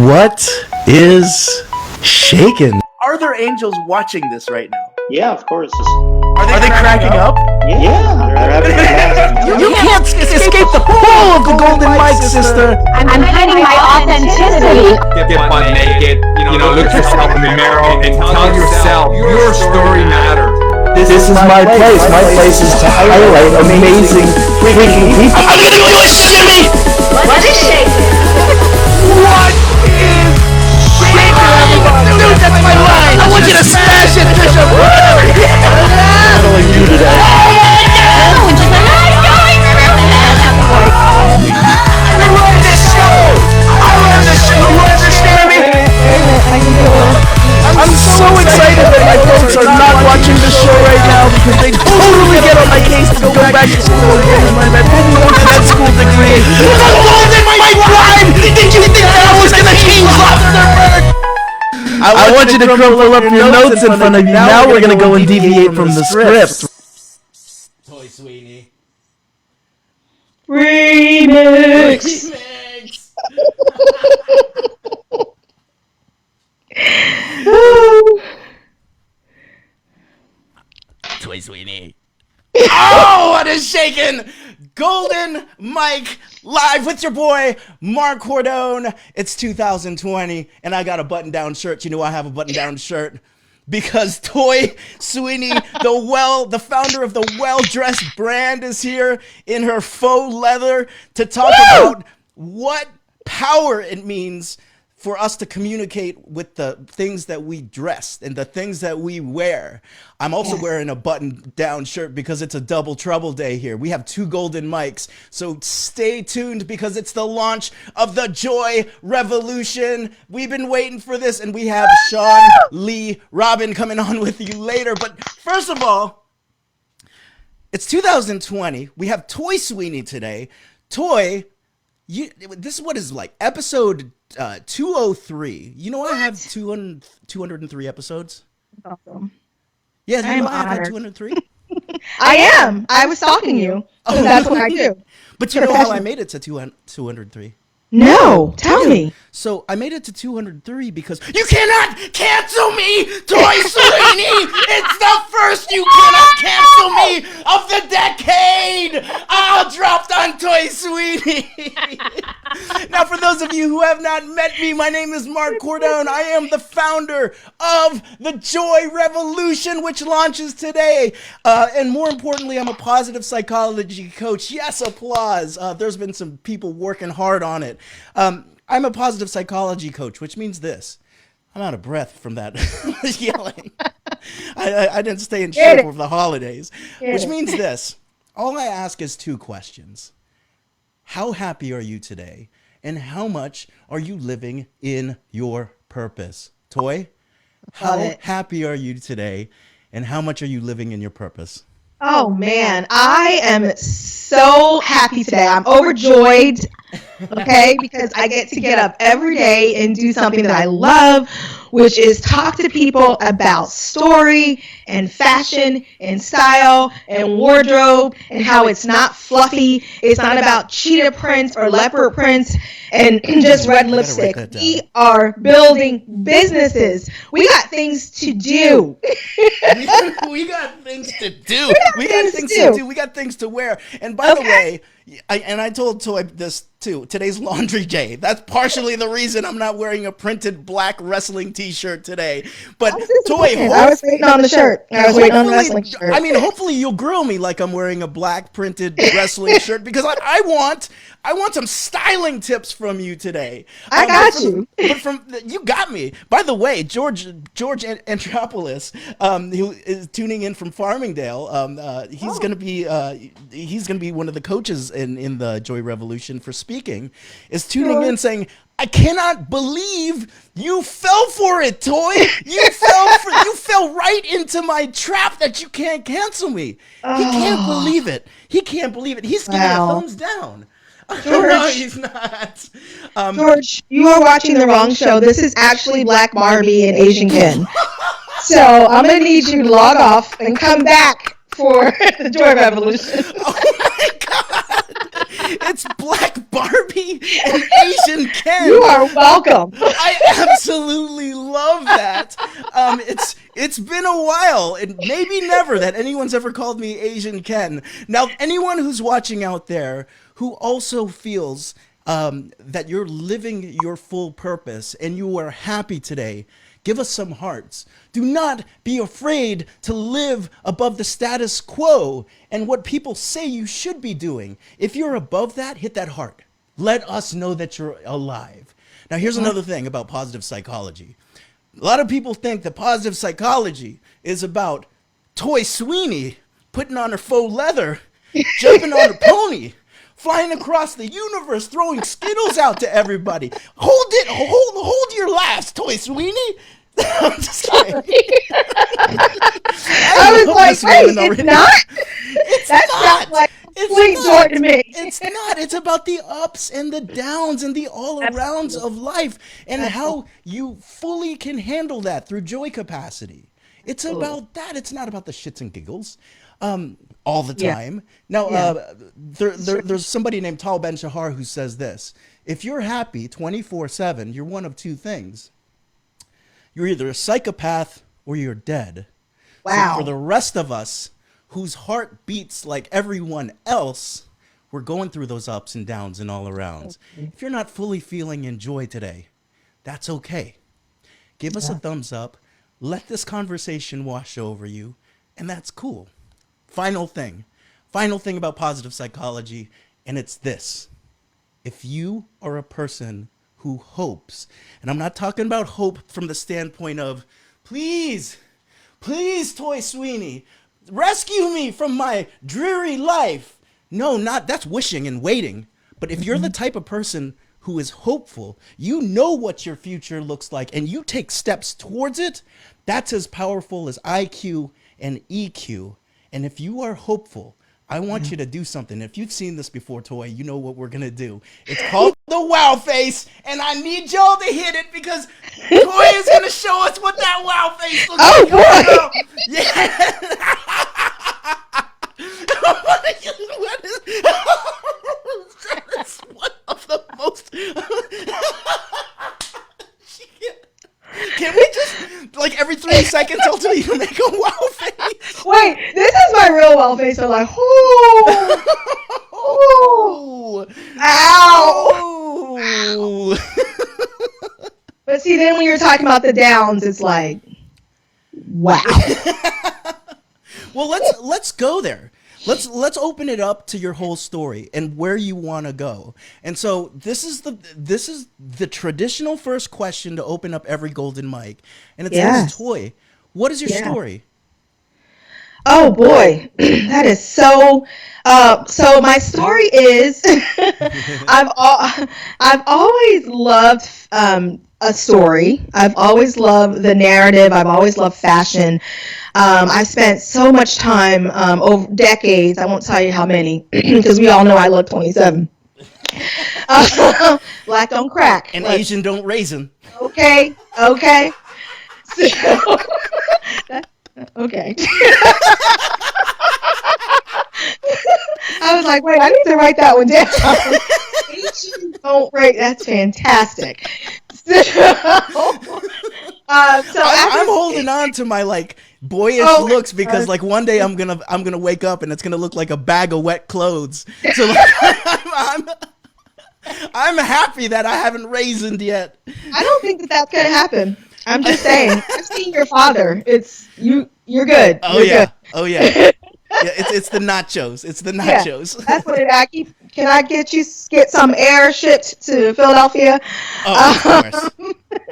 What is shaken? Are there angels watching this right now? Yeah, of course. Are they cracking up? Yeah, they're having a blast. You can't escape the pull of the golden mic, sister. I'm hiding my authenticity. Get butt naked, look yourself in the mirror and tell yourself your story matters. This is my place. My place is to highlight amazing freaking people. I'm gonna go a shimmy! What is shaking? What is shaking? Dude, that's my line! I want you to smash it, Bishop! Battling you today. I run this show! You understand me? I'm so excited that my folks are not watching the show right now because they totally get on my case to go back to school and get my med school degree. The golden mic rhyme! Did you think that was gonna change Luxembourg? I want you to crumple up your notes in front of you. Now we're gonna go and deviate from the script. Toi Sweeney. Remix. Toi Sweeney. Oh, what is shaking? Golden Mike live with your boy Mark Cordone. It's 2020 and I got a button-down shirt. You know I have a button-down shirt because Toi Sweeney, the founder of the well-dressed brand, is here in her faux leather to talk about what power it means for us to communicate with the things that we dress and the things that we wear. I'm also wearing a button-down shirt because it's a double trouble day here. We have 2 golden mics, so stay tuned because it's the launch of the Joy Revolution. We've been waiting for this, and we have Sean Lee Robin coming on with you later. But first of all, it's 2020. We have Toi Sweeney today. Toi, this is what is like episode 203. You know I have 203 episodes. Awesome. Yeah, you know I have honored. 203. I am. I was stalking you. So that's what I do. But you know how I made it to 203? No, tell me. So I made it to 203 because you cannot cancel me, Toi Sweeney. It's the first you cannot cancel me of the decade. I'll dropped on Toi Sweeney. Now, for those of you who have not met me, my name is Mark Cordone. I am the founder of the Joy Revolution, which launches today. And more importantly, I'm a positive psychology coach. Yes, applause. There's been some people working hard on it. I'm a positive psychology coach, which means this. I'm out of breath from that yelling. I didn't stay in shape over the holidays, which means this. All I ask is 2 questions. How happy are you today? And how much are you living in your purpose? Toi, how happy are you today? And how much are you living in your purpose? Oh, man. I am so happy today. I'm overjoyed, okay, because I get to get up every day and do something that I love, which is talk to people about story and fashion and style and wardrobe and how it's not fluffy. It's not about cheetah prints or leopard prints and just red lipstick. We are building businesses. We got things to do. We got things to do. We got things to do. We got things to wear. And by the way, I told Toi this too. Today's laundry day. That's partially the reason I'm not wearing a printed black wrestling t-shirt today. But Toi, I was waiting on the shirt. I was waiting on the wrestling shirt. I mean, hopefully you'll grill me like I'm wearing a black printed wrestling shirt because I want some styling tips from you today. I got you. But you got me. By the way, George Antropoulos, who is tuning in from Farmingdale, he's gonna be one of the coaches in the Joy Revolution for speaking, is tuning in saying, I cannot believe you fell for it, Toi. You fell right into my trap that you can't cancel me. He can't believe it. He can't believe it. He's giving a thumbs down. George, no, he's not. George, you are watching the wrong show. This is actually Black Barbie and Asian Ken. So I'm going to need you to log off and come back for the Joy Revolution. Oh my God. It's Black Barbie and Asian Ken. You are welcome. I absolutely love that. It's been a while, and maybe never, that anyone's ever called me Asian Ken. Now, anyone who's watching out there who also feels that you're living your full purpose and you are happy today, give us some hearts. Do not be afraid to live above the status quo and what people say you should be doing. If you're above that, hit that heart. Let us know that you're alive. Now, here's another thing about positive psychology. A lot of people think that positive psychology is about Toi Sweeney putting on her faux leather, jumping on a pony, flying across the universe, throwing Skittles out to everybody. Hold your laughs, Toi Sweeney. I'm just kidding. I was like, wait, it's not? That sounds like complete joy to me. It's not. It's about the ups and the downs and the all-arounds of life and how you fully can handle that through joy capacity. It's about that. It's not about the shits and giggles all the time. Now, there's somebody named Tal Ben-Shahar who says this. If you're happy 24/7, you're one of two things. You're either a psychopath or you're dead. Wow. So for the rest of us whose heart beats like everyone else, we're going through those ups and downs and all arounds. If you're not fully feeling in joy today, that's okay. Give us a thumbs up. Let this conversation wash over you, and that's cool. Final thing about positive psychology, and it's this. If you are a person who hopes, and I'm not talking about hope from the standpoint of, please, Toi Sweeney, rescue me from my dreary life. No, that's wishing and waiting. But if you're the type of person who is hopeful, you know what your future looks like, and you take steps towards it, that's as powerful as IQ and EQ. And if you are hopeful, I want you to do something. If you've seen this before, Toi, you know what we're going to do. It's called the wow face, and I need y'all to hit it because Toi is going to show us what that wow face looks like. Oh, boy. Yeah. That is one of the most... Can we just, like, every 3 seconds until you make a wow face? Wait, this is my real wow face. I'm like, oh, ow. Oh. But see, then when you're talking about the downs, it's like, wow. Well, let's go there. Let's open it up to your whole story and where you want to go. And so this is the traditional first question to open up every golden mic. And it's this, Toi, what is your story? Oh boy, that is so. So my story is, I've always loved a story. I've always loved the narrative. I've always loved fashion. I've spent so much time over decades. I won't tell you how many, because we all know I look 27. Black don't crack. And Asian don't raisin. Okay. So, okay. I was like, wait, I need to write that one down. Asian don't rate. That's fantastic. I'm holding on to my like boyish looks because like one day I'm gonna wake up and it's gonna look like a bag of wet clothes. So like, I'm happy that I haven't raisined yet. I don't think that's gonna happen. I'm just saying. I've seen your father. It's you. You're good. Good. Oh yeah. Yeah, it's the nachos. It's the nachos. Yeah, that's what I keep. Can I get some air shipped to Philadelphia? Oh,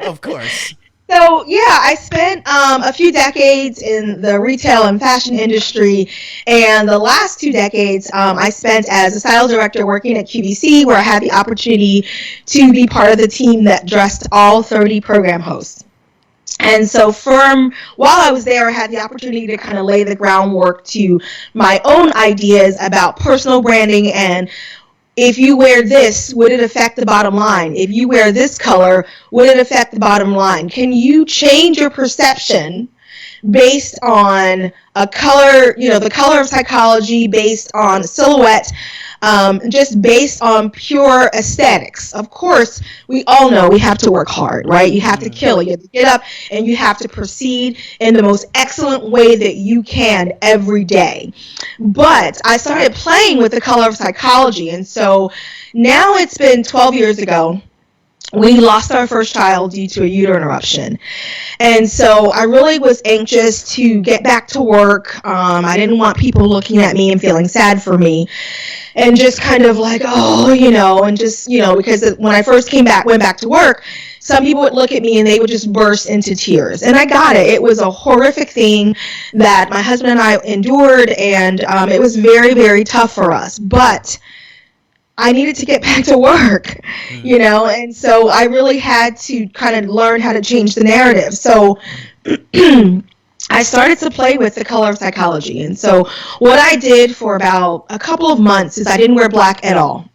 of course. So yeah, I spent a few decades in the retail and fashion industry, and the last 2 decades I spent as a style director working at QVC, where I had the opportunity to be part of the team that dressed all 30 program hosts. And so while I was there, I had the opportunity to kind of lay the groundwork to my own ideas about personal branding and if you wear this, would it affect the bottom line? If you wear this color, would it affect the bottom line? Can you change your perception based on a color, the color of psychology, based on silhouette, just based on pure aesthetics. Of course, we all know we have to work hard, right? You have to kill it. You have to get up and you have to proceed in the most excellent way that you can every day. But I started playing with the color of psychology, and so now it's been 12 years ago. We lost our first child due to a uterine eruption. And so I really was anxious to get back to work. I didn't want people looking at me and feeling sad for me. And just kind of like, and just, because when I first went back to work, some people would look at me and they would just burst into tears. And I got it. It was a horrific thing that my husband and I endured, and it was very, very tough for us. But I needed to get back to work, and so I really had to kind of learn how to change the narrative. So I started to play with the color of psychology. And so what I did for about a couple of months is I didn't wear black at all.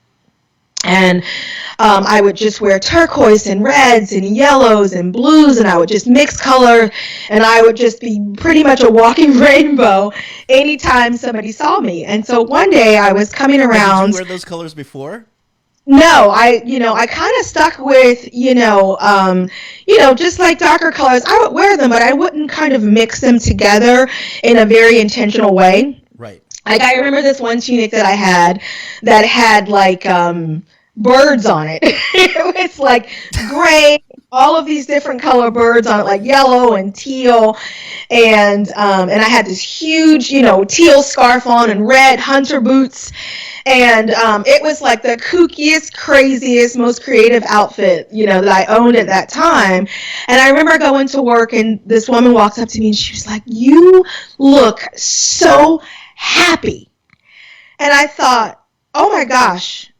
And I would just wear turquoise and reds and yellows and blues, and I would just mix color, and I would just be pretty much a walking rainbow anytime somebody saw me. And so one day I was coming around. Did you wear those colors before? No, I kind of stuck with, just like darker colors. I would wear them, but I wouldn't kind of mix them together in a very intentional way. Right. Like, I remember this one tunic that I had like birds on it. It was like gray, all of these different color birds on it, like yellow and teal, and I had this huge, teal scarf on and red hunter boots, and it was like the kookiest, craziest, most creative outfit, that I owned at that time. And I remember going to work, and this woman walks up to me and she was like, "You look so happy." And I thought, oh my gosh,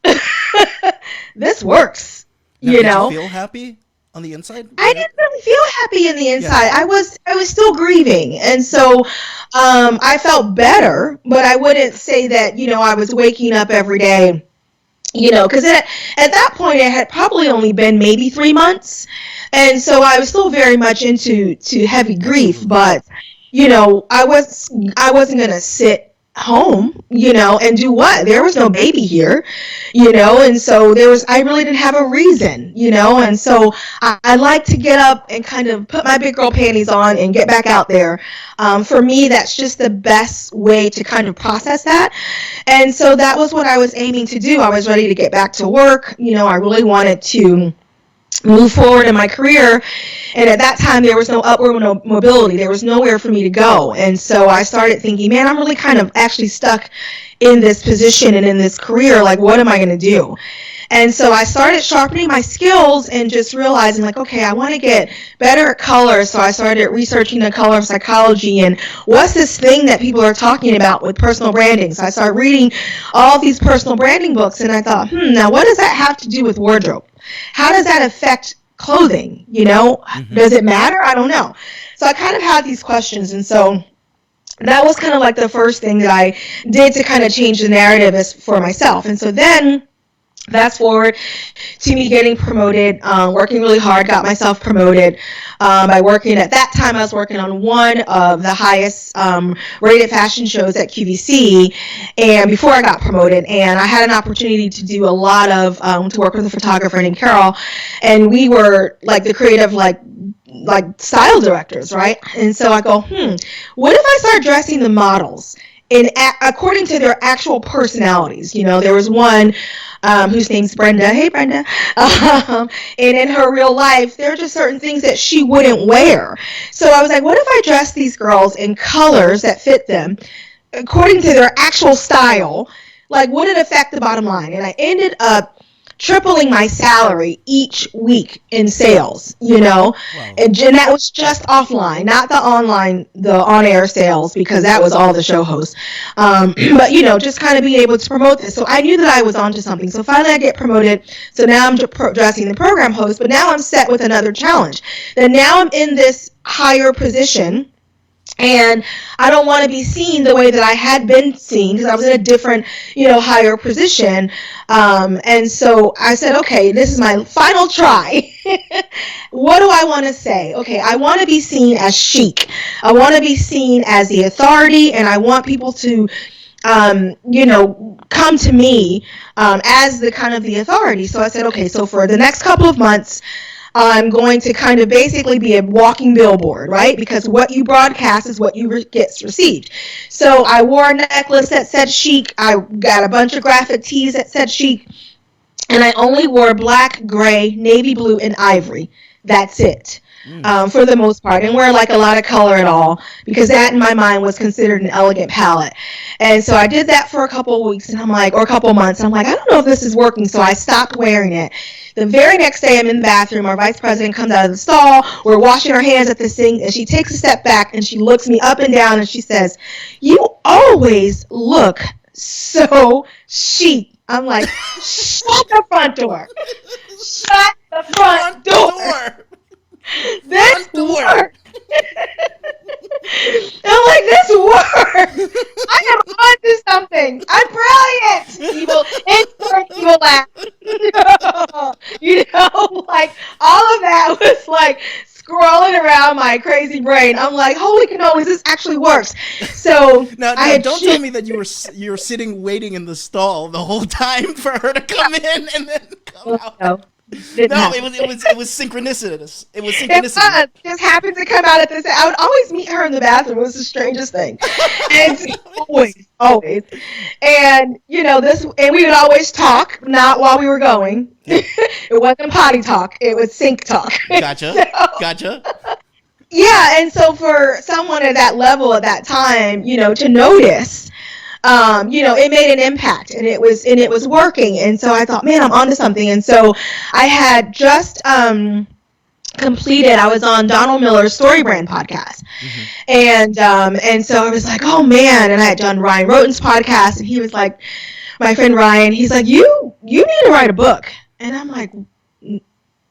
this works. Now, did you feel happy on the inside? I didn't really feel happy in the inside. Yeah. I was still grieving, and so I felt better, but I wouldn't say that I was waking up every day, because at that point it had probably only been maybe 3 months, and so I was still very much into heavy grief. But I wasn't gonna sit home, and do what? There was no baby here, and so I really didn't have a reason, and so I like to get up and kind of put my big girl panties on and get back out there. For me, that's just the best way to kind of process that. And so that was what I was aiming to do. I was ready to get back to work. I really wanted to move forward in my career, and at that time there was no upward mobility. There was nowhere for me to go, and so I started thinking, man, I'm really kind of actually stuck in this position and in this career. Like, what am I going to do? And so I started sharpening my skills and just realizing, like, okay, I want to get better at color. So I started researching the color of psychology and what's this thing that people are talking about with personal branding. So I started reading all these personal branding books, and I thought, now what does that have to do with wardrobe? How does that affect clothing? Does it matter? I don't know. So I kind of had these questions, and so that was kind of like the first thing that I did to kind of change the narrative for myself. And so then fast forward to me getting promoted, working really hard, got myself promoted by working. At that time, I was working on one of the highest rated fashion shows at QVC, and before I got promoted, and I had an opportunity to do a lot of to work with a photographer named Carol, and we were like the creative like style directors, right? And so I go, what if I start dressing the models according to their actual personalities? There was one whose name's Brenda. Hey, Brenda. And in her real life, there are just certain things that she wouldn't wear. So I was like, what if I dress these girls in colors that fit them according to their actual style? Like, would it affect the bottom line? And I ended up tripling my salary each week in sales, Wow. And that was just offline, not the on-air sales, because that was all the show hosts. But, just kind of being able to promote this. So I knew that I was onto something. So finally I get promoted. So now I'm dressing the program host, but now I'm set with another challenge. Then now I'm in this higher position, and I don't want to be seen the way that I had been seen, because I was in a different, higher position. And so I said, okay, this is my final try. What do I want to say? Okay, I want to be seen as chic. I want to be seen as the authority, and I want people to come to me as the kind of the authority. So I said, okay, so for the next couple of months, I'm going to kind of basically be a walking billboard, right? Because what you broadcast is what gets received. So I wore a necklace that said chic. I got a bunch of graphic tees that said chic. And I only wore black, gray, navy blue, and ivory. That's it. For the most part, and wear like a lot of color at all, because that in my mind was considered an elegant palette. And so I did that for a couple of weeks, and I'm like, or a couple of months, I'm like, I don't know if this is working, so I stopped wearing it. The very next day, I'm in the bathroom, our vice president comes out of the stall, we're washing our hands at the sink, and she takes a step back, and she looks me up and down, and she says, "You always look so chic." I'm like, shut the front door. Shut the front door. This works. I'm like, this works. I am onto something. I'm brilliant. Evil laugh. Like all of that was like scrolling around my crazy brain. I'm like, holy cannolis, this actually works. So now don't tell me that you were sitting waiting in the stall the whole time for her to come in and then come out. No. It was synchronicities. It was synchronicity. It just happened to come out at this. I would always meet her in the bathroom. It was the strangest thing. And always. And and we would always talk, not while we were going. Yeah. It wasn't potty talk. It was sink talk. Gotcha. Gotcha. Yeah, and so for someone at that level at that time, to notice. It made an impact, and it was working. And so I thought, man, I'm onto something. And so I had just completed. I was on Donald Miller's Story Brand podcast, and so I was like, oh man. And I had done Ryan Roten's podcast, and he was like, my friend Ryan, he's like, you need to write a book. And I'm like, you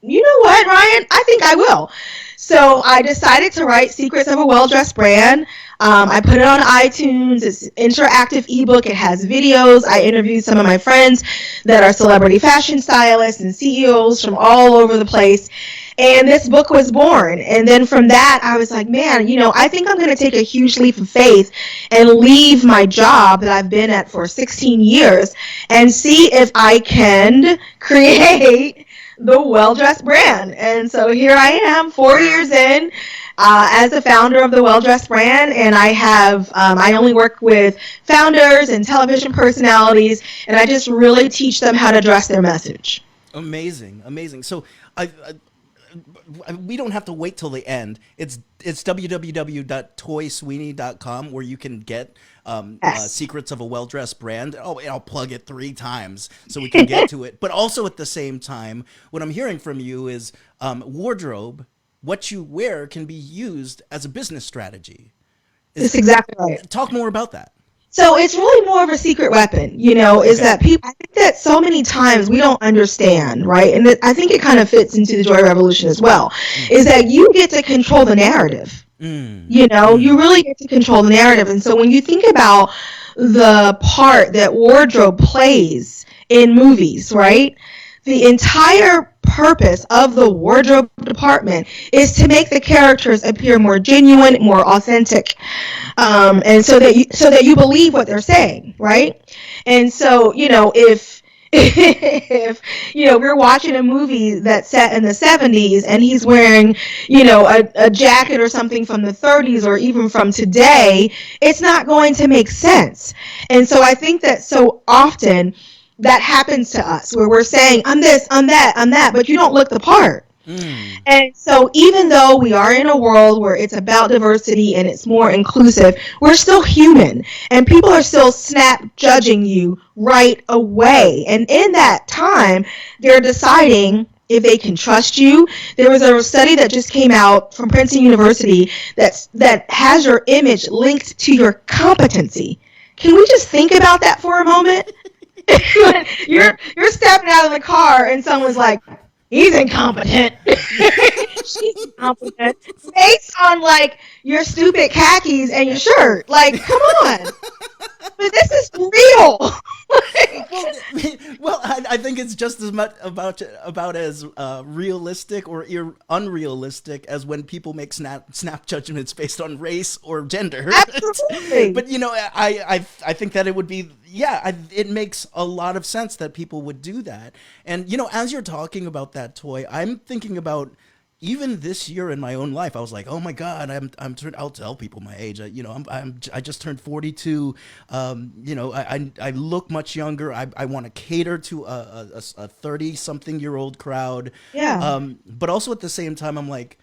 know what, Ryan? I think I will. So I decided to write Secrets of a Well-Dressed Brand. I put it on iTunes. It's an interactive ebook. It has videos. I interviewed some of my friends that are celebrity fashion stylists and CEOs from all over the place. And this book was born. And then from that, I was like, man, I think I'm going to take a huge leap of faith and leave my job that I've been at for 16 years and see if I can create the Well-Dressed Brand. And so here I am, 4 years in, as a founder of the Well-Dressed Brand, and I only work with founders and television personalities, and I just really teach them how to dress their message. Amazing. So we don't have to wait till the end. It's www.toysweeney.com where you can get Secrets of a Well-Dressed Brand. Oh, and I'll plug it 3 times so we can get to it. But also at the same time, what I'm hearing from you is wardrobe, what you wear can be used as a business strategy. That's exactly right. Talk more about that. So it's really more of a secret weapon, is that people, I think that so many times we don't understand, right? And I think it kind of fits into the Joy Revolution as well, is that you get to control the narrative. You really get to control the narrative. And so when you think about the part that wardrobe plays in movies, right? The entire purpose of the wardrobe department is to make the characters appear more genuine, more authentic, and so that you believe what they're saying, right? And so if we're watching a movie that's set in the 70s and he's wearing a jacket or something from the 30s or even from today, it's not going to make sense. And so I think that so often that happens to us where we're saying, I'm this, I'm that, I'm that, but you don't look the part. And so even though we are in a world where it's about diversity and it's more inclusive, we're still human and people are still snap judging you right away. And in that time, they're deciding if they can trust you. There was a study that just came out from Princeton University that has your image linked to your competency. Can we just think about that for a moment? You're stepping out of the car and someone's like, he's incompetent. She's incompetent. Based on like your stupid khakis and your shirt. Like, come on. But this is real. Well, I think it's just as much about as realistic or unrealistic as when people make snap judgments based on race or gender. Absolutely. But you know, I think that it would be it makes a lot of sense that people would do that. And you know, as you're talking about that toy, I'm thinking about. Even this year in my own life, I was like, "Oh my God, I'll tell people my age. I just turned 42. You know, I look much younger. I want to cater to a 30-something-year-old crowd. Yeah. But also at the same time, I'm like,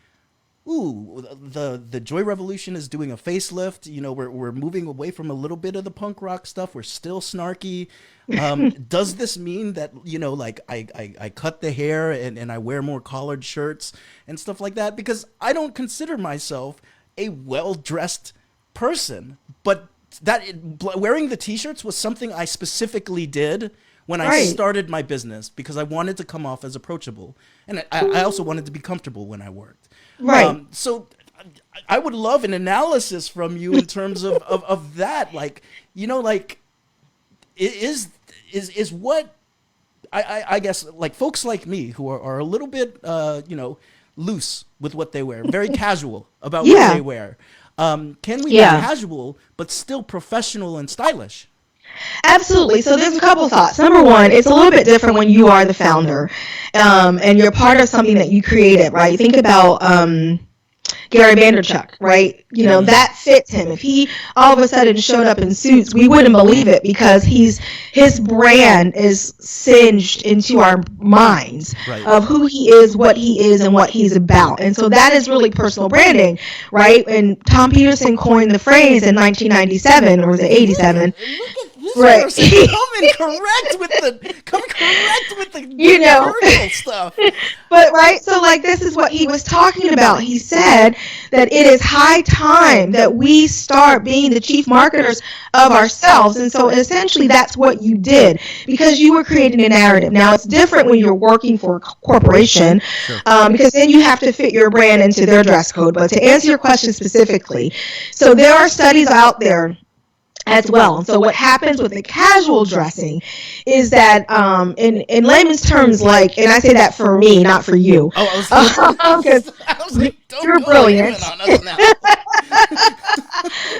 ooh, the Joy Revolution is doing a facelift. You know, we're moving away from a little bit of the punk rock stuff. We're still snarky. Does this mean that, you know, like I cut the hair and I wear more collared shirts and stuff like that? Because I don't consider myself a well-dressed person, but wearing the t-shirts was something I specifically did when I started my business because I wanted to come off as approachable. And I also wanted to be comfortable when I worked. Right. So I would love an analysis from you in terms of that. Like, you know, like, is what I guess like folks like me who are a little bit, you know, loose with what they wear, very casual about what they wear. Can we be casual but still professional and stylish? Absolutely. So there's a couple thoughts. Number one, it's a little bit different when you are the founder, and you're part of something that you created, right? Think about Gary Vaynerchuk, right? You know, that fits him. If he all of a sudden showed up in suits, we wouldn't believe it because his brand is singed into our minds of who he is, and what he's about. And so that is really personal branding, right? And Tom Peterson coined the phrase in 1997, or was it 87? Right. Coming correct with the you know stuff. But so like this is what he was talking about. He said that it is high time that we start being the chief marketers of ourselves. And so essentially that's what you did because you were creating a narrative. Now it's different when you're working for a corporation because then you have to fit your brand into their dress code. But to answer your question specifically, so there are studies out there as well. And so what happens with the casual dressing is that in layman's terms, like, and I say that for me, not for you. Oh, I was like, you're brilliant. So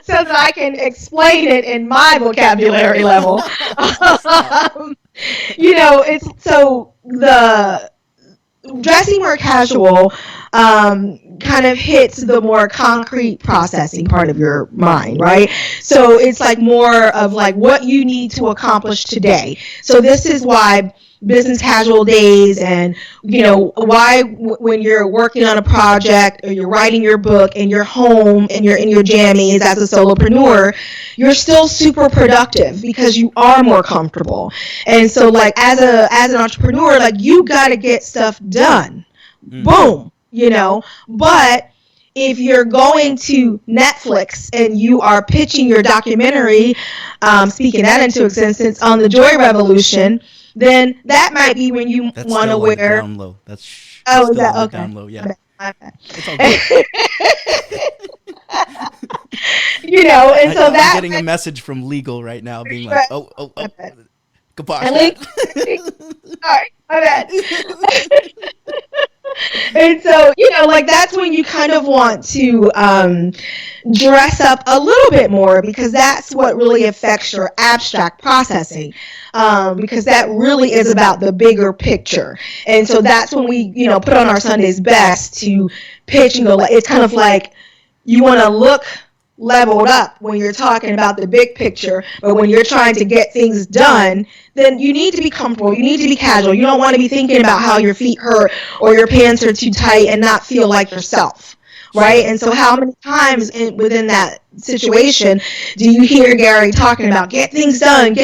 that I can explain it in my vocabulary level. You know, it's so the dressing more casual kind of hits the more concrete processing part of your mind, right? So it's like more of like what you need to accomplish today. So this is why business casual days and, you know, why when you're working on a project or you're writing your book and you're home and you're in your jammies as a solopreneur, you're still super productive because you are more comfortable. And so like as an entrepreneur, like you got to get stuff done. Boom. You know, but if you're going to Netflix and you are pitching your documentary, speaking that into existence on the Joy Revolution, then that might be when you want to wear. Down low. That's is that okay? Down low, yeah. It's all good. You know, and so that's getting a message from legal right now, being like, oh, goodbye. Sorry, my bad. And so, you know, like that's when you kind of want to dress up a little bit more because that's what really affects your abstract processing because that really is about the bigger picture. And so that's when we, you know, put on our Sunday's best to pitch and go, it's kind of like you want to look leveled up when you're talking about the big picture, but when you're trying to get things done, then you need to be comfortable, you need to be casual. You don't want to be thinking about how your feet hurt or your pants are too tight and not feel like yourself, right? And so how many times within that situation do you hear Gary talking about get things done,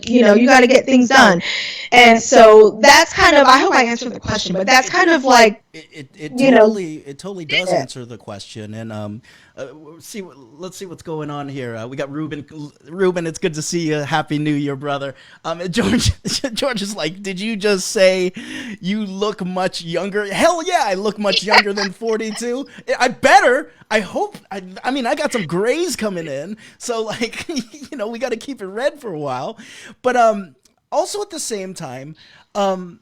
you know, you got to get things done. And so that's kind of, I hope I answered the question, but that's kind of like, it totally does answer the question. And let's see what's going on here. We got Ruben. It's good to see you. Happy New Year, brother. George is like, did you just say you look much younger? Hell yeah, I look much younger than 42. I better. I hope. I mean, I got some grays coming in, so like, you know, we got to keep it red for a while. But also at the same time, I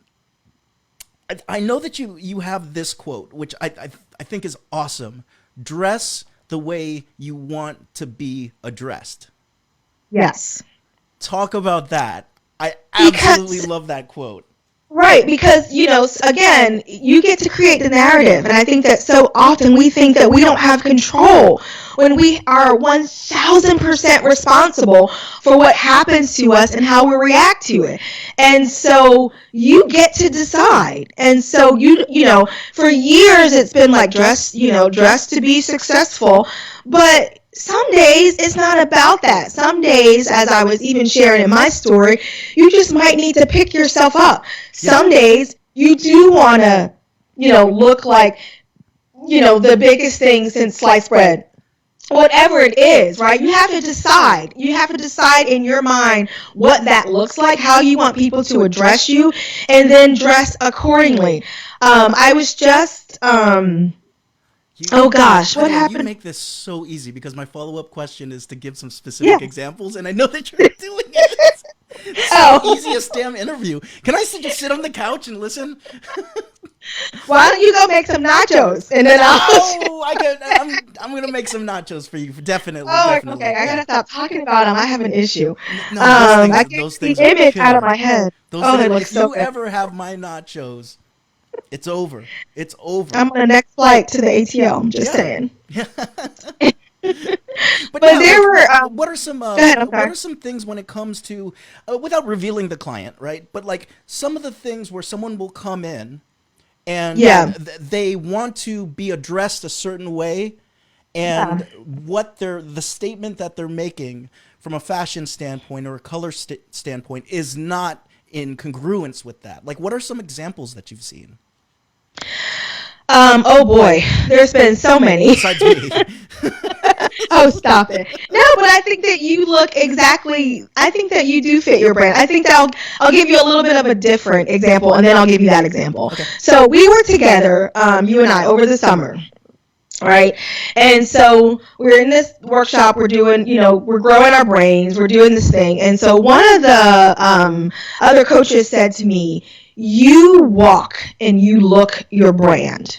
know that you have this quote, which I think is awesome. Dress the way you want to be addressed. yes. Talk about that. I absolutely love that quote. Right, because, you know, again, you get to create the narrative, and I think that so often we think that we don't have control when we are 1,000% responsible for what happens to us and how we react to it. And so you get to decide. And so you know, for years it's been like dress to be successful, but some days it's not about that. Some days, as I was even sharing in my story, you just might need to pick yourself up. Some days you do want to, you know, look like, you know, the biggest thing since sliced bread. Whatever it is, right? You have to decide. You have to decide in your mind what that looks like, how you want people to address you, and then dress accordingly. I was just... oh gosh, what happened? You make this so easy because my follow-up question is to give some specific examples, and I know that you're doing it. It's the easiest damn interview. Can I just sit on the couch and listen? Why don't you go make some nachos and then I'm gonna make some nachos for you, definitely. Oh, definitely. okay. I gotta stop talking about them. I have an issue. No, I get the image out of my head. If you ever have my nachos, it's over. It's over. I'm on the next flight to the ATL. I'm just saying. But there were. What are some? Go ahead, what are some things when it comes to, without revealing the client, right? But like some of the things where someone will come in, and they want to be addressed a certain way, and what the statement that they're making from a fashion standpoint or a color standpoint is not in congruence with that. Like, what are some examples that you've seen? Oh boy, there's been so many. Besides me. Oh, stop it. No, but I think that you look exactly, I think that you do fit your brand. I think that I'll give you a little bit of a different example, and then I'll give you that example. Okay. So we were together, you and I, over the summer. Right. And so we're in this workshop, we're doing, you know, we're growing our brains, we're doing this thing. And so one of the other coaches said to me, you walk and you look your brand.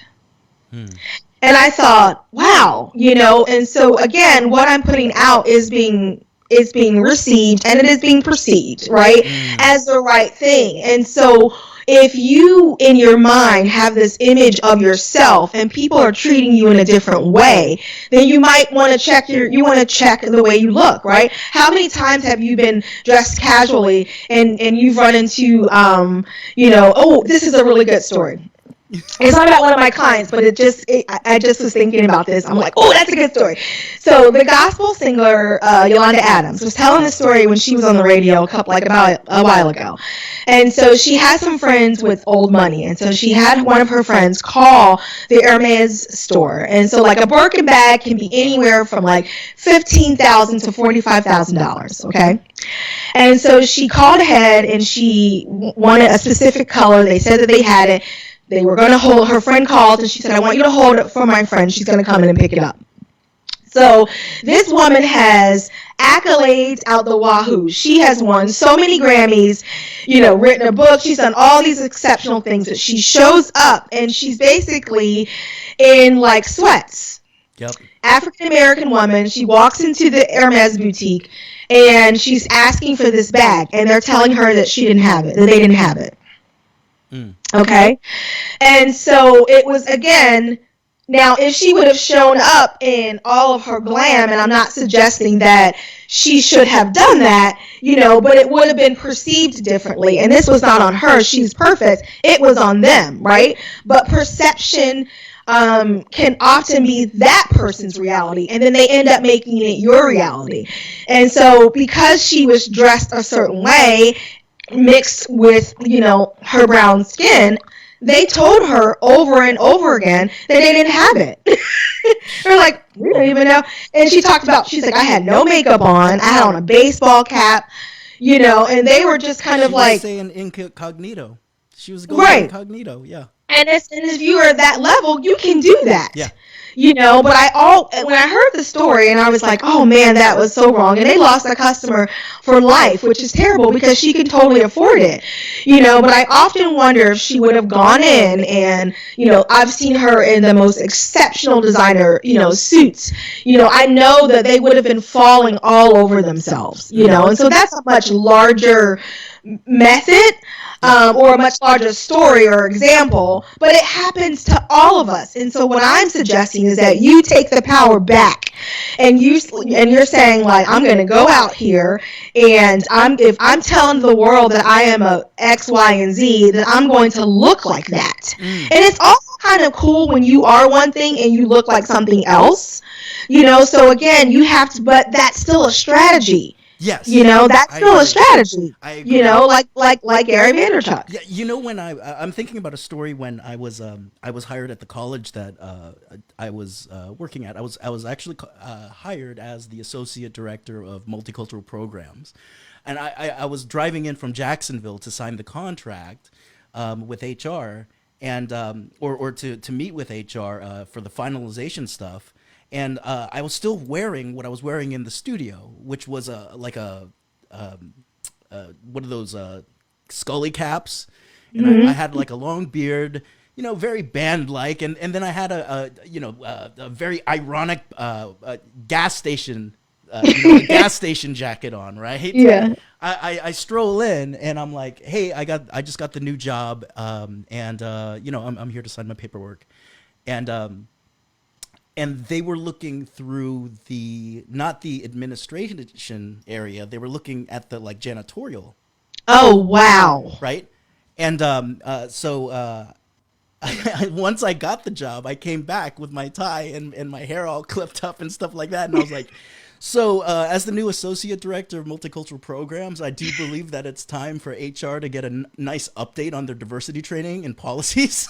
And I thought, wow, you know, and so again, what I'm putting out is being received and it is being perceived, right, as the right thing. And so if you in your mind have this image of yourself and people are treating you in a different way, then you might want to check the way you look, right? How many times have you been dressed casually and you've run into you know, oh, this is a really good story. It's not about one of my clients, but I just was thinking about this. I'm like, oh, that's a good story. So the gospel singer Yolanda Adams was telling this story when she was on the radio about a while ago. And so she had some friends with old money. And so she had one of her friends call the Hermes store. And so like a Birkin bag can be anywhere from like $15,000 to $45,000. Okay. And so she called ahead and she wanted a specific color. They said that they had it. They were going to hold, her friend called and she said, I want you to hold it for my friend. She's going to come in and pick it up. So this woman has accolades out the wahoo. She has won so many Grammys, you know, written a book. She's done all these exceptional things that she shows up and she's basically in like sweats. Yep. African-American woman. She walks into the Hermes boutique and she's asking for this bag and they're telling her that she didn't have it, that they didn't have it. Okay. And so it was, again, now if she would have shown up in all of her glam, and I'm not suggesting that she should have done that, you know, but it would have been perceived differently. And this was not on her. She's perfect. It was on them, right? But perception can often be that person's reality, and then they end up making it your reality. And so because she was dressed a certain way, mixed with, her brown skin, they told her over and over again that they didn't have it. They're like, we don't even know. And she's like, I had no makeup on. I had on a baseball cap, and they were just kind of like saying incognito. She was going incognito, yeah. And if you are at that level, you can do that. Yeah. But when I heard the story, and I was like, oh man, that was so wrong. And they lost a customer for life, which is terrible because she can totally afford it. But I often wonder if she would have gone in and, I've seen her in the most exceptional designer, suits. I know that they would have been falling all over themselves, and so that's a much larger method. Or a much larger story or example, but it happens to all of us. And so what I'm suggesting is that you take the power back, and you're saying, like, I'm going to go out here, and if I'm telling the world that I am a X, Y, and Z, then I'm going to look like that. And it's also kind of cool when you are one thing and you look like something else. So again, but that's still a strategy. Yes. That's still a strategy. I agree. Like Gary Vaynerchuk. Yeah, when I'm thinking about a story when I was hired at the college that I was working at. I was actually hired as the associate director of multicultural programs, and I was driving in from Jacksonville to sign the contract with HR and or to meet with HR for the finalization stuff. And I was still wearing what I was wearing in the studio, which was one of those Scully caps. And I had like a long beard, very band-like. And then I had a very ironic gas station jacket on, right? Yeah. I stroll in and I'm like, hey, I just got the new job, and I'm here to sign my paperwork, and they were looking through not the administration area. They were looking at the janitorial. Oh, wow. Right. And so once I got the job, I came back with my tie and my hair all clipped up and stuff like that. And I was like, so as the new associate director of multicultural programs, I do believe that it's time for HR to get a nice update on their diversity training and policies.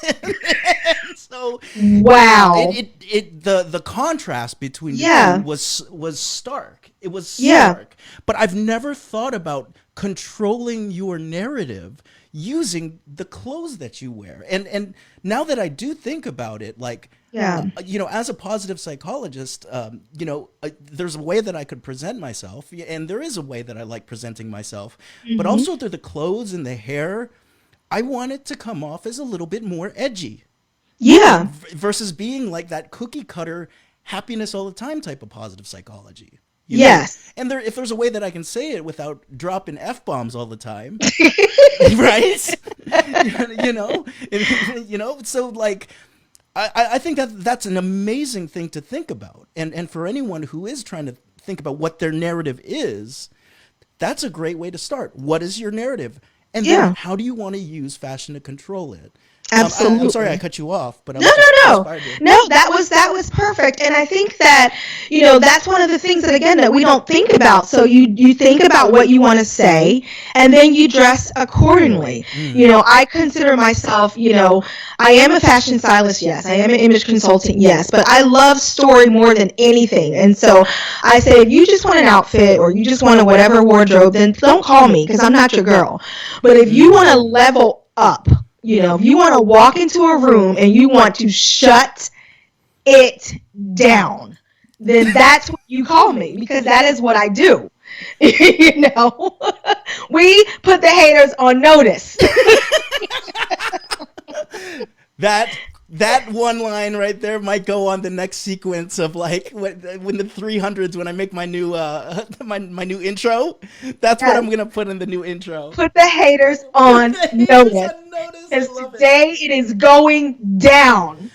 So wow, the contrast between the two was stark. It was stark. Yeah. But I've never thought about controlling your narrative using the clothes that you wear. And now that I do think about it, as a positive psychologist, there's a way that I could present myself, and there is a way that I like presenting myself, but also through the clothes and the hair, I want it to come off as a little bit more edgy. Yeah. Versus being like that cookie cutter happiness all the time type of positive psychology. Yes. And if there's a way that I can say it without dropping F-bombs all the time, right? So I think that's an amazing thing to think about. And for anyone who is trying to think about what their narrative is, that's a great way to start. What is your narrative? And then how do you want to use fashion to control it? Absolutely. I'm sorry I cut you off, but no, that was perfect. And I think that that's one of the things that again that we don't think about. So you think about what you want to say, and then you dress accordingly. I consider myself, I am a fashion stylist, yes. I am an image consultant, yes. But I love story more than anything. And so I say, if you just want an outfit or you just want a whatever wardrobe, then don't call me because I'm not your girl. But if you want to level up. If you want to walk into a room and you want to shut it down, then that's what you call me, because that is what I do. We put the haters on notice. That one line right there might go on the next sequence of when the 300s, when I make my new my new intro. That's what I'm gonna put in the new intro. Put the haters on notice. Because today it is going down.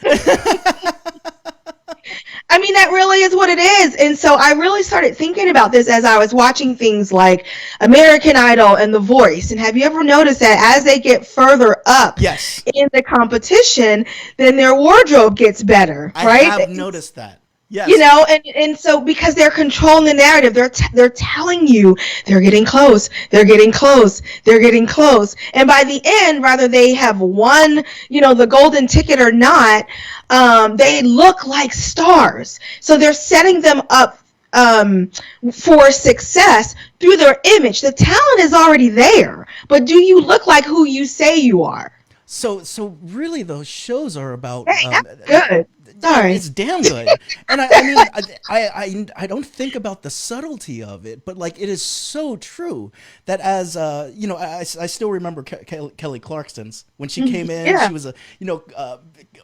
I mean, that really is what it is. And so I really started thinking about this as I was watching things like American Idol and The Voice. And have you ever noticed that as they get further up Yes. in the competition, then their wardrobe gets better, right? I have noticed that. Yes. You know, and so because they're controlling the narrative, they're telling you they're getting close, they're getting close, they're getting close, and by the end, whether they have won, you know, the golden ticket or not, they look like stars. So they're setting them up for success through their image. The talent is already there, but do you look like who you say you are? So really, those shows are about. Hey, that's good. Sorry. It's damn good. And I mean, I don't think about the subtlety of it, but like it is so true that as you know, I still remember Kelly Clarkson's when she came in. Yeah. She was a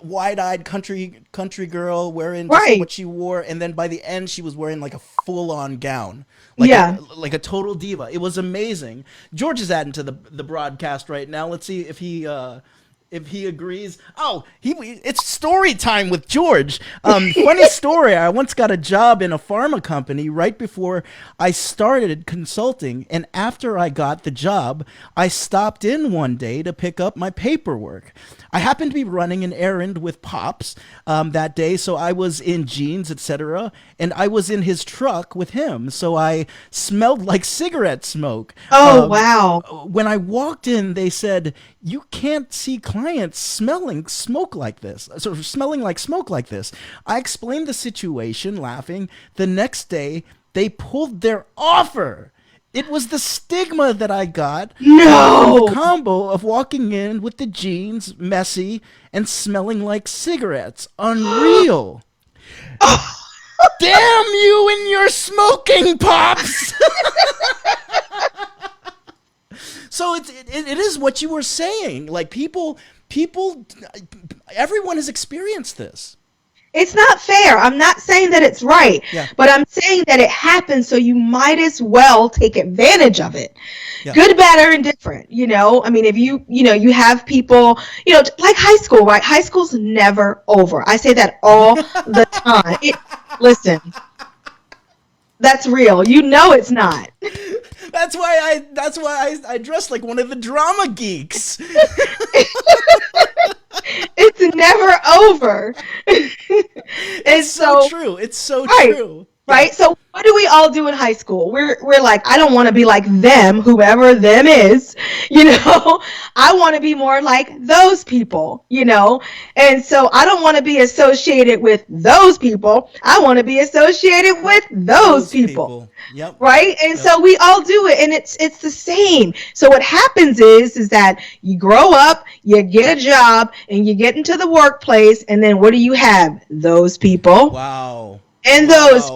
wide-eyed country girl wearing Right. what she wore, and then by the end she was wearing like a full-on gown. Like a total diva. It was amazing. George is adding to the broadcast right now. Let's see if he agrees. Oh, it's story time with George. Funny story. I once got a job in a pharma company right before I started consulting. And after I got the job, I stopped in one day to pick up my paperwork. I happened to be running an errand with Pops that day, so I was in jeans, etc. And I was in his truck with him, so I smelled like cigarette smoke. Oh, wow. When I walked in, they said, "You can't see clients smelling smoke like this, sort of smelling like smoke like this." I explained the situation, laughing. The next day, they pulled their offer. It was the stigma that I got. No! The combo of walking in with the jeans, messy, and smelling like cigarettes. Unreal. Damn you and your smoking, Pops! So it is what you were saying. Like people, everyone has experienced this. It's not fair. I'm not saying that it's right, Yeah. but I'm saying that it happens, so you might as well take advantage of it. Yeah. Good, bad, or indifferent. You know, I mean, if you have people, like high school, right? High school's never over. I say that all the time. Listen, that's real. You know it's not. That's why I dress like one of the drama geeks. It's never over. It's so true. It's so true. Right? So what do we all do in high school? We're like, I don't want to be like them, whoever them is, I want to be more like those people, and so I don't want to be associated with those people. I want to be associated with those people. Yep. Right? And so we all do it, and it's the same. So what happens is that you grow up, you get a job, and you get into the workplace, and then what do you have? Those people. Wow. And those.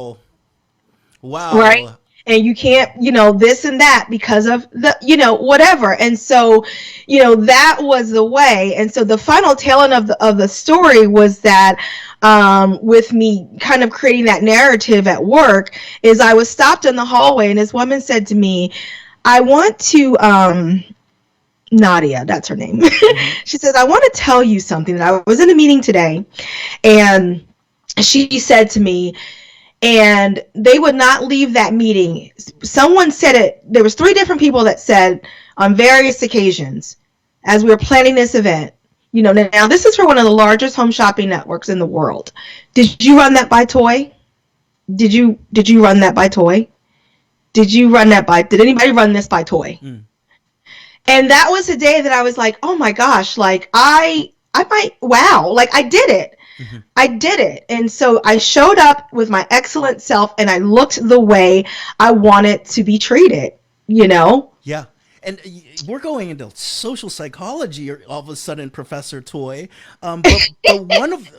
Wow. Right? And you can't, this and that because of the, whatever. And so, that was the way. And so the final tail end of the story was that, with me kind of creating that narrative at work, is I was stopped in the hallway and this woman said to me, I want to, Nadia, that's her name. She says, I want to tell you something. That I was in a meeting today, and she said to me, and they would not leave that meeting. Someone said it. There was 3 different people that said on various occasions as we were planning this event, now this is for one of the largest home shopping networks in the world. Did you run that by Toi? Did you run that by Toi? Did anybody run this by Toi? And that was the day that I was like, oh my gosh, like I did it. Mm-hmm. I did it. And so I showed up with my excellent self and I looked the way I wanted to be treated, Yeah. And we're going into social psychology all of a sudden, Professor Toi. But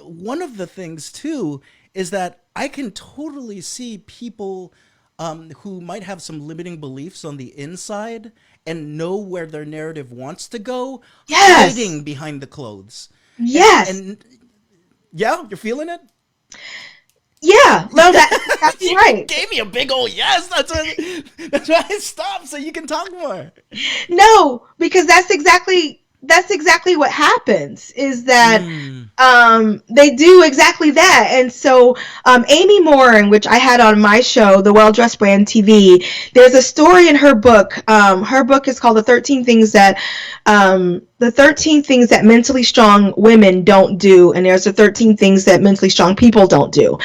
one of the things too is that I can totally see people who might have some limiting beliefs on the inside and know where their narrative wants to go, hiding behind the clothes. Yes. And yeah, you're feeling it? Yeah, well, that's right. Gave me a big old yes. That's why I stopped, so you can talk more. No, because that's exactly that's exactly what happens, is that they do exactly that. And so Amy Morin, which I had on my show, The Well Dressed Brand TV, there's a story in her book. Her book is called The 13 Things That Mentally Strong Women Don't Do, and there's the 13 Things That Mentally Strong People Don't Do.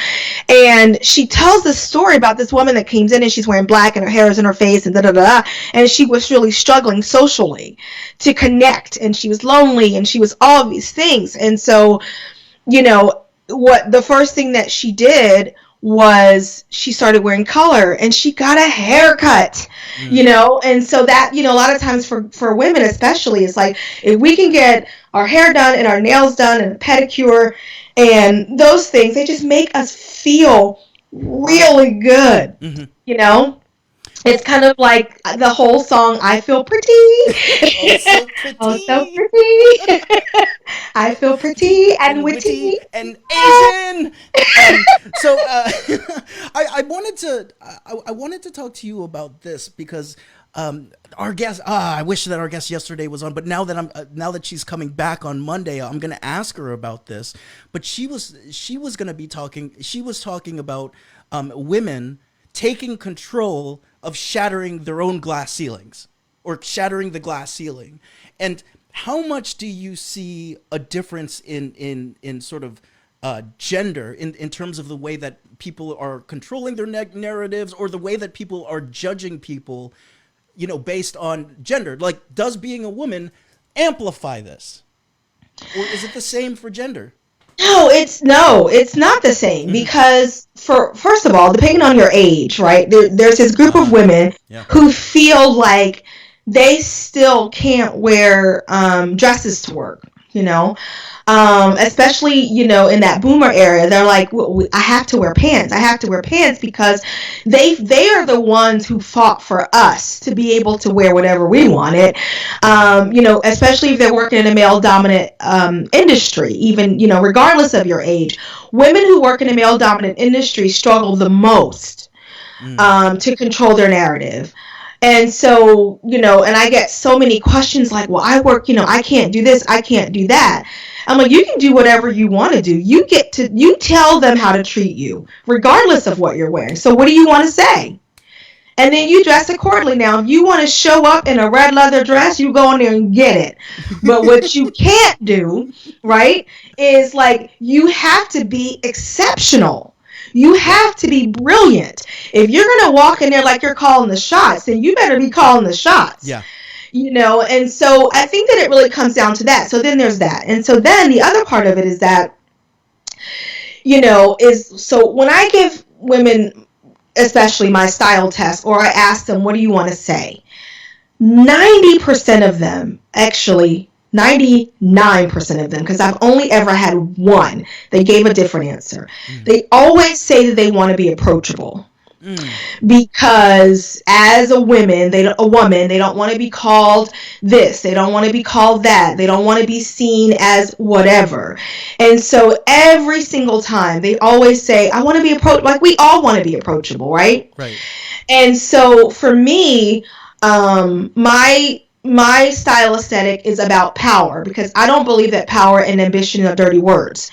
And she tells this story about this woman that came in and she's wearing black and her hair is in her face and da-da-da, and she was really struggling socially to connect, and she was lonely, and she was all of these things. And so, what the first thing that she did was she started wearing color, and she got a haircut, and so that, a lot of times for women especially, it's like, if we can get our hair done and our nails done and a pedicure and those things, they just make us feel really good, It's kind of like the whole song, I Feel Pretty. Oh, so pretty. Oh, so pretty. I feel pretty and witty. And Asian. So I wanted to talk to you about this because our guest. I wish that our guest yesterday was on, but now that she's coming back on Monday, I'm going to ask her about this. But she was going to be talking. She was talking about women taking control of shattering their own glass ceilings, or shattering the glass ceiling. And how much do you see a difference in sort of gender in terms of the way that people are controlling their narratives, or the way that people are judging people, based on gender? Like, does being a woman amplify this? Or is it the same for gender? No, it's not the same, because first of all, depending on your age, right? There's this group of women who feel like they still can't wear dresses to work, especially, in that boomer era. They're like, well, I have to wear pants. I have to wear pants because they are the ones who fought for us to be able to wear whatever we wanted. Especially if they're working in a male dominant industry, even, regardless of your age. Women who work in a male dominant industry struggle the most to control their narrative. And so, and I get so many questions like, well, I work, I can't do this, I can't do that. I'm like, you can do whatever you want to do. You tell them how to treat you, regardless of what you're wearing. So what do you want to say? And then you dress accordingly. Now, if you want to show up in a red leather dress, you go in there and get it. But what you can't do, right, is like, you have to be exceptional. You have to be brilliant. If you're going to walk in there like you're calling the shots, then you better be calling the shots. Yeah. And so I think that it really comes down to that. So then there's that. And so then the other part of it is that, so when I give women, especially my style test, or I ask them, what do you want to say? 90% of them, actually 99% of them, because I've only ever had one, they gave a different answer. They always say that they want to be approachable. Because as a woman, they don't want to be called this. They don't want to be called that. They don't want to be seen as whatever. And so every single time they always say, I want to be approachable. Like, we all want to be approachable, right? Right. And so for me, my style aesthetic is about power, because I don't believe that power and ambition are dirty words.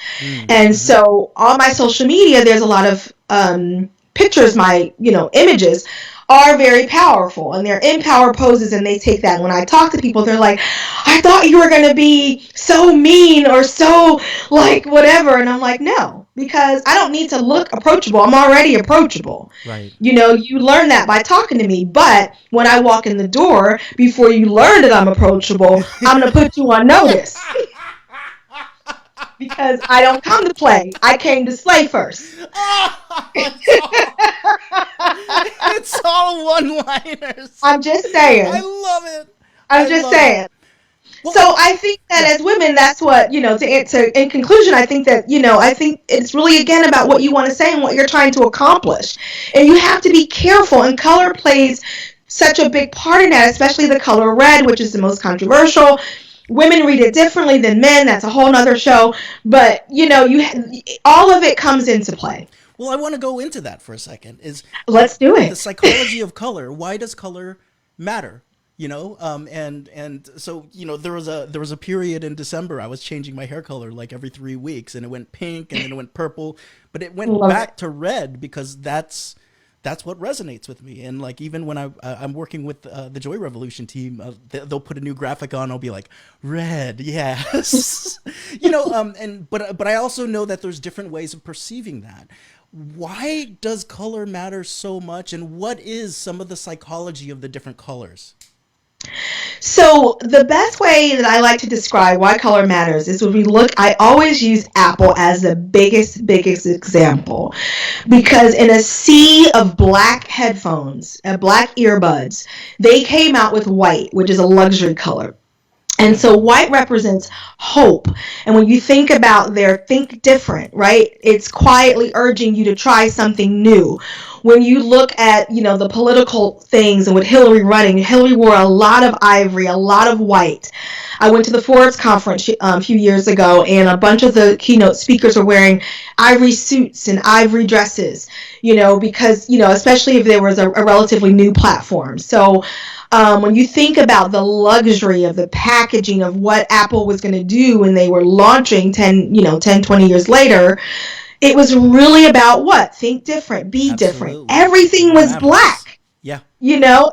And so on my social media, there's a lot of pictures, my images are very powerful, and they're in power poses, and they take that. When I talk to people, they're like, I thought you were going to be so mean or so like whatever. And I'm like, no, because I don't need to look approachable. I'm already approachable. Right. You learn that by talking to me. But when I walk in the door, before you learn that I'm approachable, I'm going to put you on notice. Because I don't come to play. I came to slay first. It's all one-liners. I'm just saying. I love it. I'm just saying. Well, so I think that as women, that's what, in conclusion, I think that, I think it's really, again, about what you want to say and what you're trying to accomplish. And you have to be careful, and color plays such a big part in that, especially the color red, which is the most controversial. Women read it differently than men. That's a whole nother show. But, all of it comes into play. Well, I want to go into that for a second. Let's do it. The psychology of color. Why does color matter? and so there was a period in December I was changing my hair color like every 3 weeks, and it went pink and then it went purple, but it went back to red because that's what resonates with me. And like even when I'm working with the Joy Revolution team, they'll put a new graphic on, I'll be like, red, yes. But I also know that there's different ways of perceiving that. Why does color matter so much, and what is some of the psychology of the different colors? So the best way that I like to describe why color matters is when we look, I always use Apple as the biggest example, because in a sea of black headphones, black earbuds, they came out with white, which is a luxury color. And so white represents hope. And when you think about their think different, right? It's quietly urging you to try something new. When you look at, the political things and with Hillary running, Hillary wore a lot of ivory, a lot of white. I went to the Forbes conference a few years ago, and a bunch of the keynote speakers were wearing ivory suits and ivory dresses, because, especially if there was a relatively new platform. So when you think about the luxury of the packaging of what Apple was going to do when they were launching 10, 20 years later, it was really about what? Think different, be different. Everything was black. Yeah.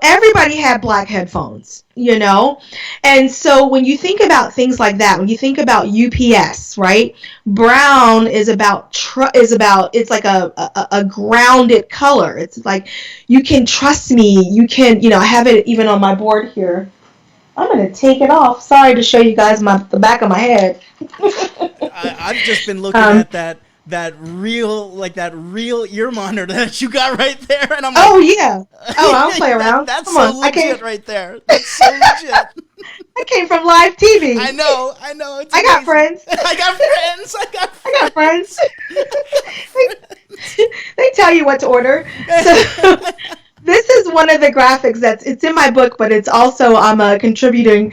Everybody had black headphones, And so when you think about things like that, when you think about UPS, right? Brown is about it's like a grounded color. It's like, you can trust me. You can, I have it even on my board here. I'm going to take it off. Sorry to show you guys the back of my head. I've just been looking at that real ear monitor that you got right there, and I'm like, oh yeah, I don't play around. That's Come so on. Legit right there. That's so legit. I came from live TV. I know. It's I got friends. I got friends. They tell you what to order. So, this is one of the graphics it's in my book, but it's also I'm a contributor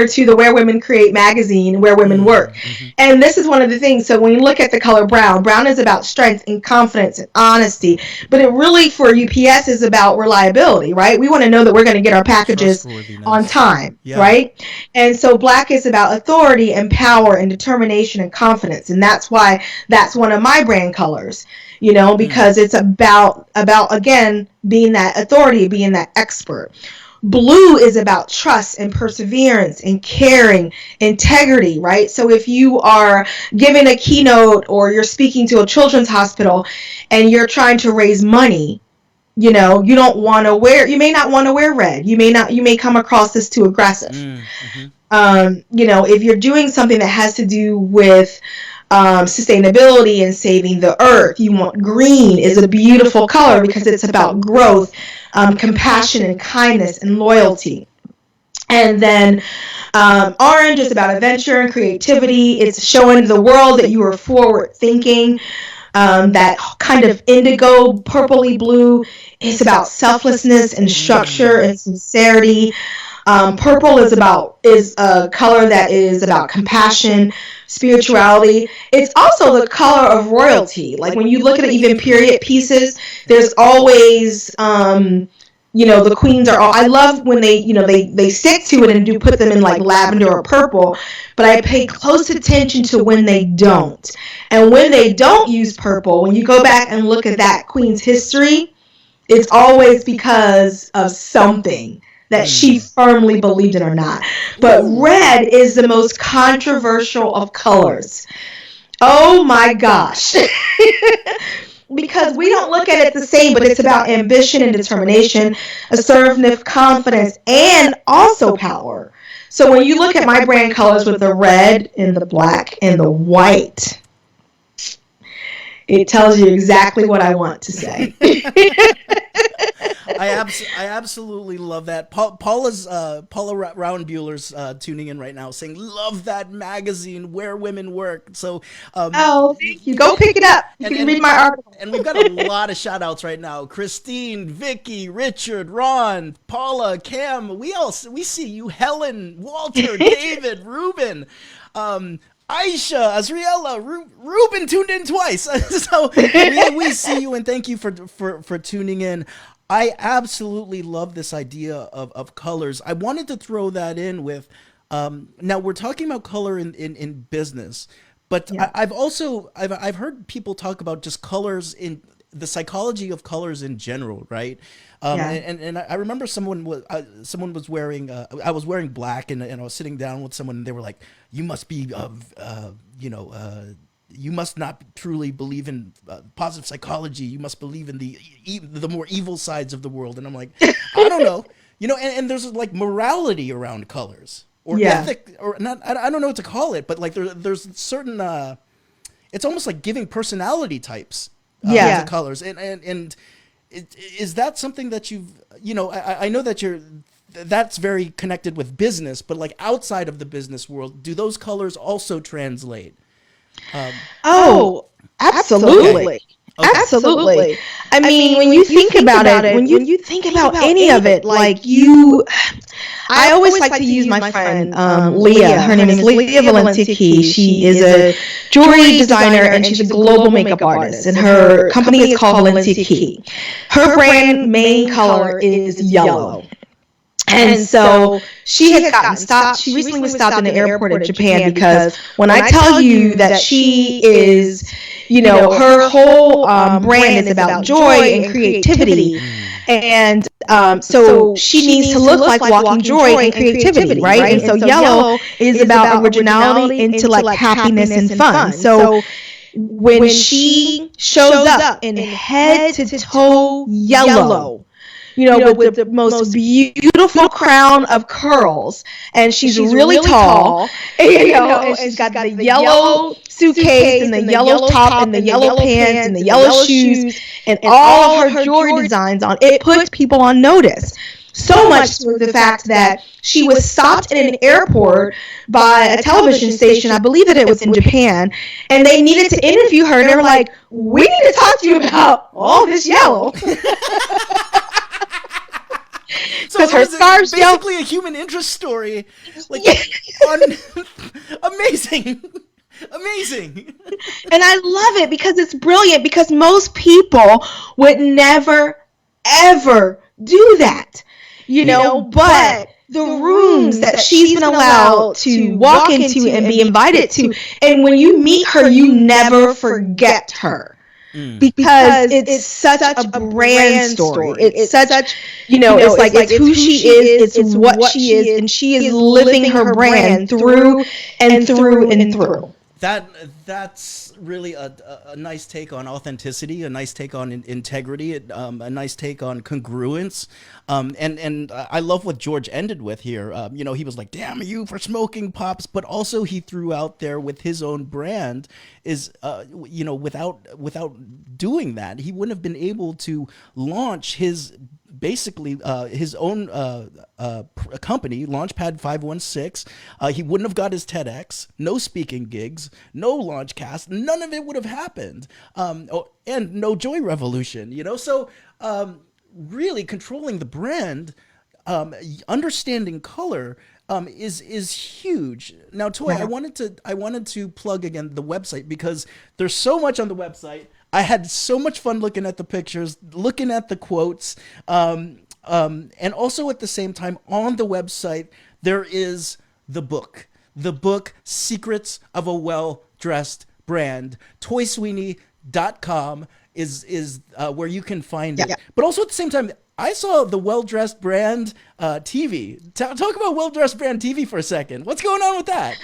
to the Where Women Create magazine, Where Women Work. Mm-hmm. And this is one of the things. So when you look at the color brown is about strength and confidence and honesty, but it really for UPS is about reliability, right? We want to know that we're going to get our packages on time, right? And so black is about authority and power and determination and confidence. And that's why that's one of my brand colors. Because it's about again, being that authority, being that expert. Blue is about trust and perseverance and caring, integrity, right? So if you are giving a keynote or you're speaking to a children's hospital and you're trying to raise money, you may not want to wear red. You may come across as too aggressive. Mm-hmm. If you're doing something that has to do with sustainability and saving the earth, you want green is a beautiful color because it's about growth, compassion and kindness and loyalty. And then orange is about adventure and creativity. It's showing the world that you are forward thinking. That kind of indigo purpley blue is about selflessness and structure and sincerity. Purple is a color that is about compassion, spirituality. It's also the color of royalty. Like when you look at even period pieces, there's always, the queens are all, I love when they stick to it and put them in like lavender or purple, but I pay close attention to when they don't. And when they don't use purple, when you go back and look at that queen's history, it's always because of something that she firmly believed in or not. But red is the most controversial of colors. Oh my gosh. Because we don't look at it the same, but it's about ambition and determination, assertiveness, confidence, and also power. So when you look at my brand colors with the red and the black and the white, it tells you exactly what I want to say. I absolutely love that. Paula Roundbuehler's tuning in right now, saying, "Love that magazine, Where Women Work." So, thank you. Go pick it up. You can read my article. And we've got a lot of shout outs right now: Christine, Vicky, Richard, Ron, Paula, Cam. We see you, Helen, Walter, David, Ruben. Aisha, Azriela, Ruben tuned in twice. So we see you and thank you for tuning in. I absolutely love this idea of colors. I wanted to throw that in with, now we're talking about color in business, but I've heard people talk about just colors in the psychology of colors in general, right? And I remember someone was wearing, I was wearing black, and I was sitting down with someone, and they were like, "You must be, you must not truly believe in positive psychology. You must believe in the more evil sides of the world." And I'm like, I don't know, and there's like morality around colors or ethic, or not. I don't know what to call it, but like there's certain. It's almost like giving personality types to colors, and is that something that you've, I know that that's very connected with business, but like outside of the business world, do those colors also translate? Absolutely. Okay. Absolutely. I mean, when you think about it, when you think about any of it, like I always like to use my friend Leah. Her name is Leah Valencia-Key. She is a jewelry designer, and she's a global makeup artist, and her company is called Valencia-Key. Her brand main color is yellow. And so she has gotten stopped. She recently was stopped in the airport in Japan because when I tell you that she is, her whole brand is about joy and creativity. And so she needs to look like walking joy and creativity, right? And so yellow is about originality, intellect, happiness, and fun. So when she shows up in head to toe yellow, with the most beautiful crown of curls, and she's really tall, and she's got the yellow suitcase and the yellow top and the yellow pants and the yellow shoes and all of her jewelry designs on. It puts people on notice. So much to the fact that she was stopped in an airport by a television station, I believe that it was in Japan, and they needed to interview her, and they were like, "We need to talk to you about all this yellow." So her scarves, basically a human interest story, like amazing. And I love it because it's brilliant, because most people would never ever do that, but the rooms that she's been allowed to walk into and be invited to, and when you meet her, you never forget her. Because it's such a brand story. It's such, it's who she is, it's what she is, and she is living her brand through and through and through. That's really a nice take on authenticity, a nice take on integrity, a nice take on congruence, and I love what George ended with here. He was like, "Damn you for smoking pops," but also he threw out there with his own brand is, without doing that, he wouldn't have been able to launch his own company, Launchpad 516. He wouldn't have got his TEDx, no speaking gigs, no Launchcast, none of it would have happened. And no Joy Revolution, So really controlling the brand, understanding color, is huge. Now, Toi, I wanted to plug again the website, because there's so much on the website. I had so much fun looking at the pictures, looking at the quotes, and also at the same time on the website there is the book Secrets of a Well-Dressed Brand. ToiSweeney.com is where you can find it. But also at the same time, I saw the Well-Dressed Brand TV. Talk about Well-Dressed Brand TV for a second. What's going on with that?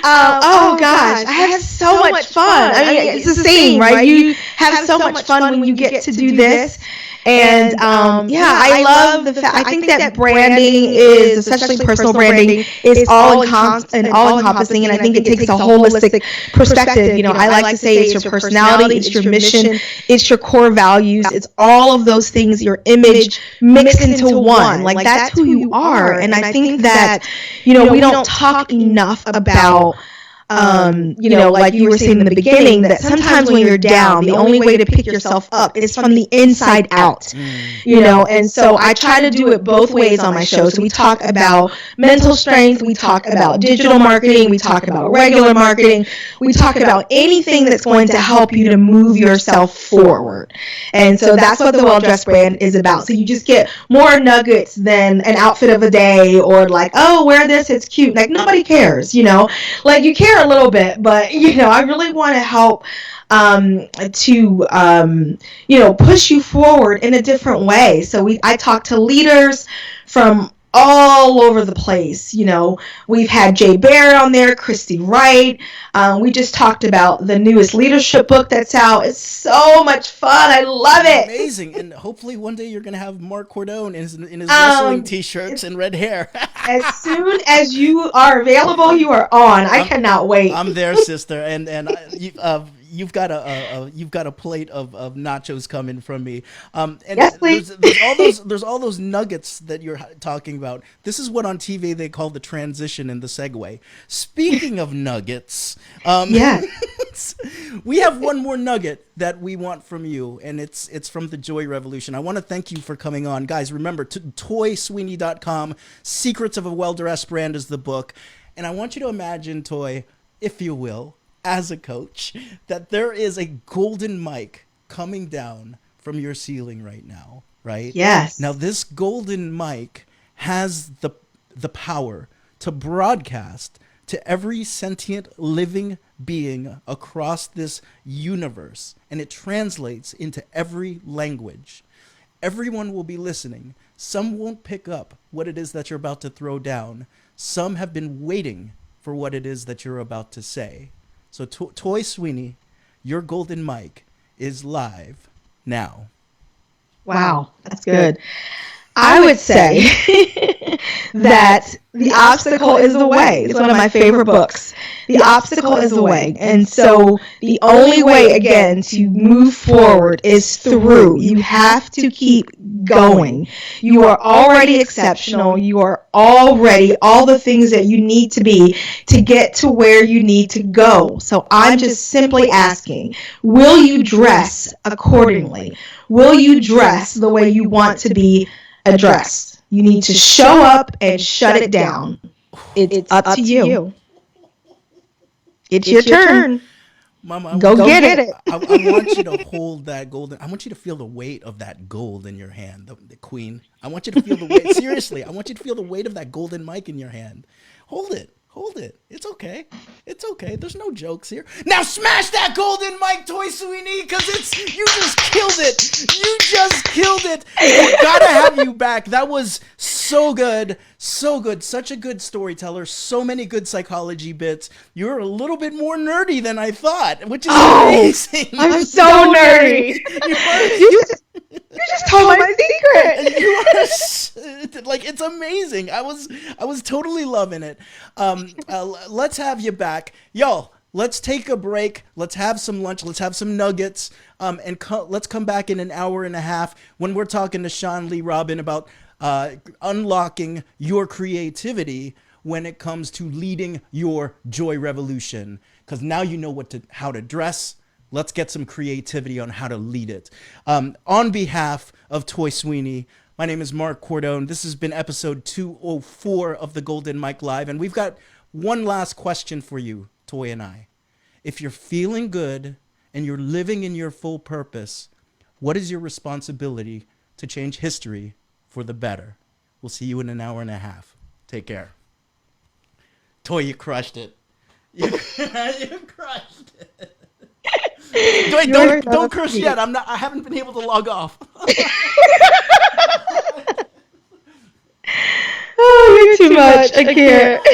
Oh gosh, I have so much fun. I mean, it's the same, right? You have so much fun when you get to do this. And I love the fact. I think that branding is, especially personal branding, is all encompassing, and I think it takes a holistic perspective. I like to say it's your personality, it's your mission, it's your core values, it's all of those things, your image mixed into one. Like that's who you are. And I think that we don't talk enough about like you were saying in the beginning, that sometimes when you're down, the only way to pick yourself up is from the inside out, and so I try to do it both ways on my show. So we talk about mental strength, we talk about digital marketing, we talk about regular marketing, we talk about anything that's going to help you to move yourself forward. And so that's what the Well Dressed brand is about. So you just get more nuggets than an outfit of a day, or like, oh, wear this, it's cute. Like, nobody cares, like, you care a little bit, but I really want to help to push you forward in a different way. So I talk to leaders from all over the place. We've had Jay Baer on there, Christy Wright. We just talked about the newest leadership book that's out. It's so much fun. I love it. Amazing. And hopefully one day you're going to have Mark Cordone in his wrestling t-shirts and red hair. As soon as you are available, you are on. I cannot wait. I'm there, sister. And you've got a plate of nachos coming from me. And yes, please. There's all those nuggets that you're talking about. This is what on TV they call the transition and the segue. Speaking of nuggets, yes. We have one more nugget that we want from you, and it's from the Joy Revolution. I want to thank you for coming on. Guys, remember, toysweeney.com, Secrets of a Well-Dressed Brand is the book. And I want you to imagine, Toy, if you will, as a coach, that there is a golden mic coming down from your ceiling right now, right? Yes. Now, this golden mic has the power to broadcast to every sentient living being across this universe, and it translates into every language. Everyone will be listening. Some won't pick up what it is that you're about to throw down. Some have been waiting for what it is that you're about to say. So Toi Sweeney, your golden mic is live now. Wow, that's good. I would say that The Obstacle is the Way. It's one of my favorite books. The Obstacle is the Way. And so the only way, again, to move forward is through. You have to keep going. You are already exceptional. You are already all the things that you need to be to get to where you need to go. So I'm just simply asking, will you dress accordingly? Will you dress the way you want to be addressed? You need to show up and shut it down. It's up to you. It's your turn. Mama, Go get it. I want you to hold that golden. I want you to feel the weight of that gold in your hand, the queen. I want you to feel the weight. Seriously, I want you to feel the weight of that golden mic in your hand. Hold it. Hold it. It's okay. It's okay. There's no jokes here. Now smash that golden mic, Toi Sweeney, because you just killed it. You just killed it. We gotta have you back. That was so good. So good. Such a good storyteller. So many good psychology bits. You're a little bit more nerdy than I thought, which is amazing. I'm so nerdy. You just told my secret. You are like, it's amazing. I was totally loving it. Let's have you back, y'all. Let's take a break. Let's have some lunch. Let's have some nuggets. And let's come back in an hour and a half when we're talking to Sean Lee Robin about unlocking your creativity when it comes to leading your Joy Revolution. Because now you know how to dress. Let's get some creativity on how to lead it. On behalf of Toi Sweeney, my name is Mark Cordone. This has been episode 204 of the Golden Mic Live, and we've got one last question for you, Toi and I. If you're feeling good and you're living in your full purpose, what is your responsibility to change history for the better? We'll see you in an hour and a half. Take care. Toi, you crushed it. You crushed it. Don't curse yet. I haven't been able to log off. Oh, you're too much. I can't.